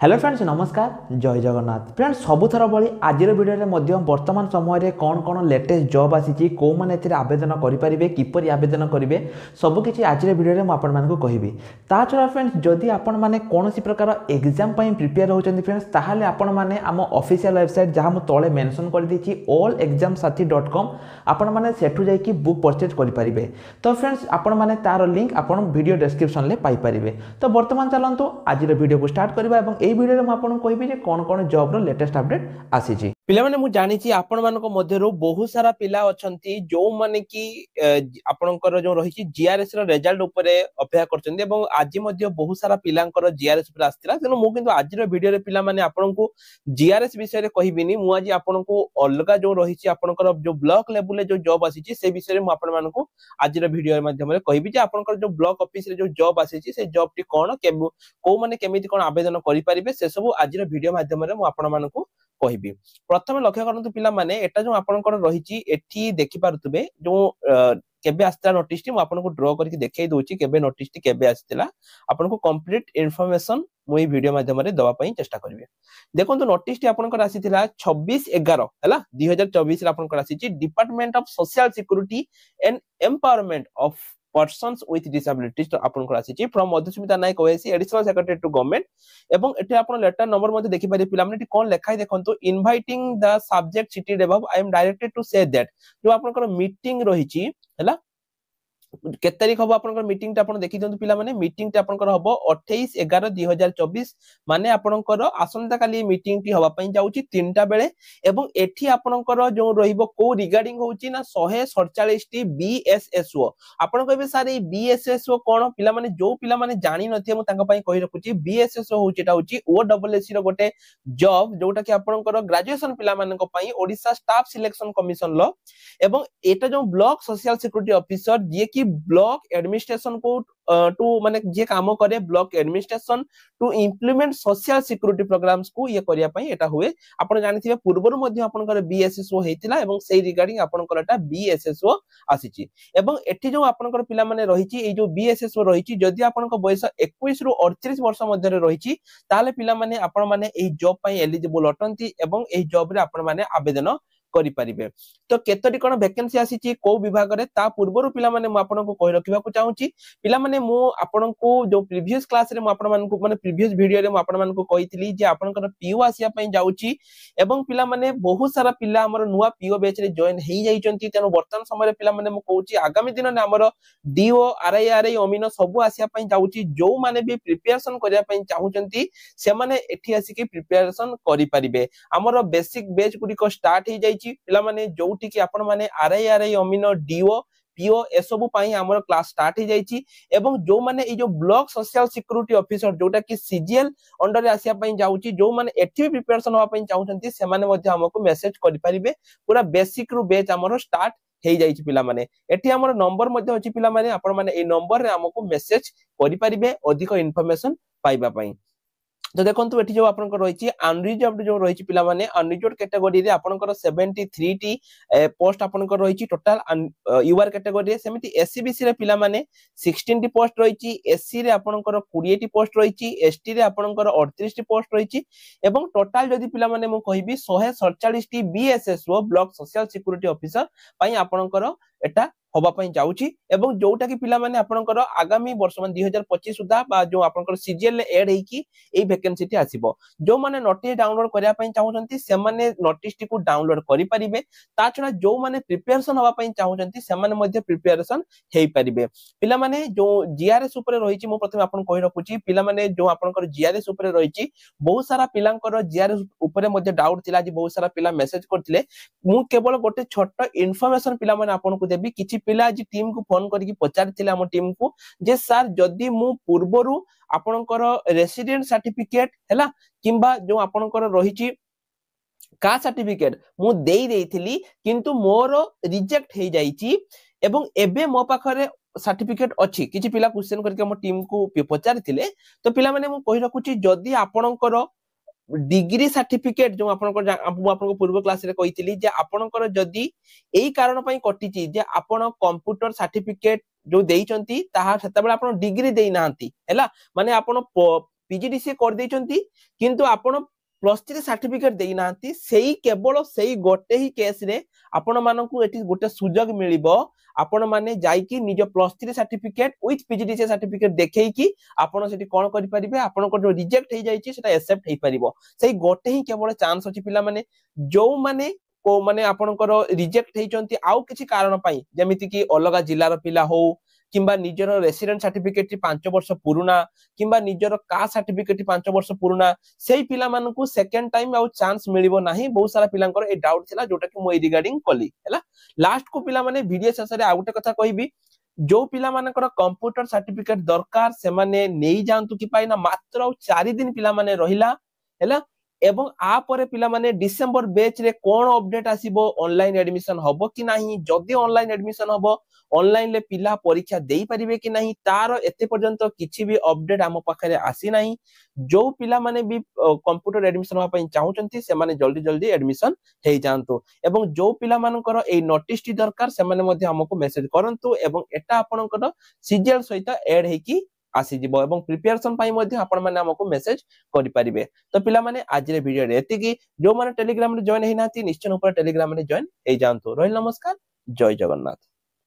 Hello friends नमस्कार जय Jagannath friends सबुथर भाई आज भिडियो वर्तमान समय कौन कौन लेटेस्ट जॉब आसी कौ मैंने आवेदन करेंगे किपर आवेदन करेंगे सबकि आज भिडियो मुझे कहबी ता छड़ा फ्रेंड्स जदि आपण मैंने कौन प्रकार एग्जाम प्रिपेयर होती फ्रेंड्स ताहले आपण मैंने आम ऑफिशियल वेबसाइट जहाँ मुझे तले मेंशन कर देछि allexamsathi.com आपण मैंने सेठू जाइए बुक परचेज करेंगे। तो फ्रेंड्स आपण मैंने तार लिंक आपण वीडियो डिस्क्रिप्शन में पाइपर। तो वर्तमान चलतु आज वीडियो को स्टार्ट करवा भिडियो में आपको कहबी जे कौन कौन जॉब रो लेटेस्ट अपडेट आसी पिला माने मु जानि छी आपण मानको मध्यरो बहुत सारा पिला अछंती जो माने की आपनकर जो रही छी जीआरएस रो रिजल्ट ऊपर अपेक्षा करछन्ती एवं आज मध्य बहुत सारा पिलांकर जीआरएस ऊपर आस्तिला तेनो मु किंतु आज रो वीडियो रे पिला माने आपनकु जीआरएस विषय रे कहबिनी मु आज आपनकु अलगा जो रही छी आपनकर जो ब्लॉक लेवल रे जो जॉब आसी छी से विषय रे मु आपण मानको आज रो वीडियो रे माध्यम रे कहबी जे आपनकर जो ब्लॉक ऑफिस रे जो जॉब आसी छी से जॉब टी कोन को माने केमिति कोन आवेदन करि परिबे से सब आज रो वीडियो माध्यम रे मु आपण मानको कहबी। प्रथम लक्ष्य करंतु पिला माने एटा जो आपनकर रहिची एठी देखि पारुतबे जो केबे आस्ता नोटिस टी मु आपनको ड्रॉ करके देखै दोची केबे नोटिस टी केबे आस्तिला आपनको कंप्लीट इंफॉर्मेशन मु ई वीडियो माध्यम रे दवा पई चेष्टा करबे। देखंतु नोटिस टी आपनकर आसीथिला 26/11 हैला 2024 रे आपनकर आसीची department of social security and empowerment of persons with disabilities तो आपनकर आसीची from Madhusmita Nayak OAS additional secretary to government एवं एठी आपण लेटर नंबर मध्ये देखि पारे पिला माने कोन लेखाय देखंतु inviting the subject cited above I am directed to say that जो आपनकर मीटिंग रहिची हैला केत तारिख हबो आपनकर मीटिंग ता आपण देखि दंतु पिला माने मीटिंग ता आपनकर हबो 28/11/2024 माने आपनकर आसंता काली मीटिंग टी हबा पई जाउची 3टा बेले एवं एठी आपनकर जो रहिबो को रिगार्डिंग होउची ना 147 टी बीएसएसओ आपण कहबे सर ए बीएसएसओ कोन पिला माने जो पिला माने जानि नथि हम तांका पई कहि रखुची बीएसएसओ होउची ता होउची ओडब्ल्यूएससी रो गोटे जॉब जोटा कि आपनकर ग्रेजुएशन पिला मानक पई ओडिसा स्टाफ सिलेक्शन कमिशन लो एवं एटा जो ब्लॉक सोशल सिक्युरिटी ऑफिसर जे कि ब्लॉक एडमिनिस्ट्रेशन को टू माने जे काम करे block administration to implement social security programs को ये करिया पई एटा हुए आपण जानिथिबे पूर्वरु मध्ये आपनकर बीएसएसओ हेतिला एवं सेही रिगार्डिंग आपनकर एटा बीएसएसओ आसीची एवं एठी जो आपनकर पिला माने रहिची ए जो बीएसएसओ रहिची जदि आपनकर बयस 21 रु 38 वर्ष मध्ये रहिची ताले पिला माने आपण माने एही जॉब पई एलिजिबल अटंती एवं एही जॉब रे आपण माने आवेदन करि परिबे। तो केतोटी कोन वैकेंसी आसीची को विभाग रे ता पूर्वरु पिला माने म आपनको कहि रखिबा को चाहूची पिला माने मु आपनको जो प्रीवियस क्लास रे म आपण मानको माने प्रीवियस वीडियो रे म आपण मानको कहितली जे आपनकर पीओ आसिया पई जाउची एवं पिला माने बहुत सारा पिला हमर नुवा पीओ बैच रे जॉइन हेई जाइचंती तेनो वर्तमान समय रे पिला माने मु कहूची आगामी दिन ने हमर डीओ आरआई अमीनो सब आसिया पई जाउची जो माने भी प्रिपरेशन करिया पई चाहूचंती से माने एठी आसी के प्रिपरेशन करि परिबे। हमर बेसिक बैच गुडी को स्टार्ट हे जाई पिला माने जोठी कि आपण माने आरआई अमीनो डीओ पीओ एसबु पाई हमर क्लास स्टार्ट हे जाईची एवं जो माने ए जो ब्लॉक सोशल सिक्युरिटी ऑफिसर जोटा कि सीजीएल अंडर आसिया पई जाउची जो माने एठी प्रिपरेशन होआ पई चाहउचंती से माने मध्ये हमको मेसेज करि परिबे पूरा बेसिक रु बैच हमर स्टार्ट हे जाईची पिला माने एठी हमर नंबर मध्ये अछि पिला माने आपण माने ए नंबर रे हमको मेसेज करि परिबे अधिक इंफॉर्मेशन पाइबा पई। तो देखंतु एठी जो आपनकर रहिची अनरिजर्वड जो रहिची पिला माने अनरिजर्वड कैटेगरी रे आपनकर 73 टी पोस्ट आपनकर रहिची टोटल यूआर कैटेगरी रे सेमिति एससीबीसी रे पिला माने 16 टी पोस्ट रहिची एससी रे आपनकर 20 टी पोस्ट रहिची एसटी रे आपनकर 38 टी पोस्ट रहिची एवं टोटल जदी पिला माने मु कहिबी 147 टी BSSO block social security officer पई आपनकर एटा होबा पई जाउची एवं जोटा कि पिला माने आपनकर आगामी वर्ष मान 2025 सुधा बा जो आपनकर सीजीएल ले ऐड हेकी ए वैकेंसी टी आसीबो जो माने नोटिस डाउनलोड करिया पई चाहउचंती से माने नोटिस टी को डाउनलोड करि परिबे ता छडा जो माने प्रिपरेशन होबा पई चाहउचंती से माने मध्ये प्रिपरेशन हेई परिबे। पिला माने जो जीआरएस ऊपर रहिची मु प्रथम आपन कहि रखुची पिला माने जो आपनकर जीआरएस ऊपर रहिची बहुत सारा पिलांकर जीआरएस ऊपर मध्ये डाउट थिला जे बहुत सारा पिला मेसेज करथिले मु केवल गोटे छोट इन्फॉर्मेशन पिला माने आपन को देबी किछि पिला आज टीम को फोन करके पचारथिले हम टीम को जे सर जदी मु पूर्वरु आपनकर रेसिडेंट सर्टिफिकेट हैला किंबा जो आपनकर रहिची का सर्टिफिकेट मु देई देइथिली किंतु मोर रिजेक्ट हे जाईची एवं एबे मो पाखरे सर्टिफिकेट अछि किछि पिला क्वेश्चन करके हम टीम को पचारथिले तो पिला माने मु कहि रखुची जदी आपनकर डिग्री सर्टिफिकेट जो आपनको पूर्व क्लास रे कहितली जे आपनकर जदी एई कारण पई कटिची जे आपण कंप्यूटर सर्टिफिकेट जो देइचंती ताहा सेता बेला आपण डिग्री देई नांती हैला माने आपण पीजीडीसीए कर देइचंती किंतु आपण प्लस 3 सर्टिफिकेट देई नांती सेही केवल सेही गोटे ही केस रे आपण मानकू एटी गोटे सुजोग मिलिबो आपण माने जाईकी निज plus 3 certificate with PGDCA certificate देखै कि आपण सेठी कोन करि परिबे आपण को जो रिजेक्ट हे जाईची सेटा एक्सेप्ट हे परिबो सेही गोटे ही केवल चांस अछि पिला माने जो माने को माने आपनकर रिजेक्ट हेचंती आउ किछि कारण पई जेमिति कि अलगा जिल्लार पिला हो किंबा निजर रेसिडेंट सर्टिफिकेट 5 वर्ष पुरुना किंबा निजर कास्ट सर्टिफिकेट 5 वर्ष पुरुना सेही पिला मानकू सेकंड टाइम आउ चांस मिलिबो नाही बहुत सारा पिलांकर ए डाउट थिला जोटा कि मो रिगार्डिंग कली हैला लास्ट को पिला माने वीडियो शेषरे आ गुटे कथा कहबी जो पिला मानकर कंप्यूटर सर्टिफिकेट दरकार से माने नेई जानतु कि पाइना मात्र 4 दिन पिला माने रहिला हैला एवं आ परे पिला माने डिसेंबर बैच रे कोन अपडेट आसीबो ऑनलाइन एडमिशन हबो कि नाही जदी ऑनलाइन एडमिशन हबो ऑनलाइन ले पिला परीक्षा देई परिबे कि नाही तार एते पर्यंत किछि भी अपडेट हम पाखरे आसी नाही जो पिला माने भी कंप्यूटर एडमिशन होआ पई चाहुचंती से माने जल्दी जल्दी एडमिशन हेई जानतो एवं जो पिला मानकर ए नोटिस टी दरकार से माने मध्ये हमको मेसेज करंतु एवं एटा आपनकर सीजीएल सहित ऐड हेकी आसी जिवो एवं प्रिपरेशन पाई मध्ये आपण माने हमको मेसेज करि परिबे तो पिला माने आज रे वीडियो रे एति कि जो माने टेलीग्राम रे जॉइन हेनाती निश्चय ऊपर टेलीग्राम रे जॉइन हे जानतो रोहिल नमस्कार जय जगन्नाथ।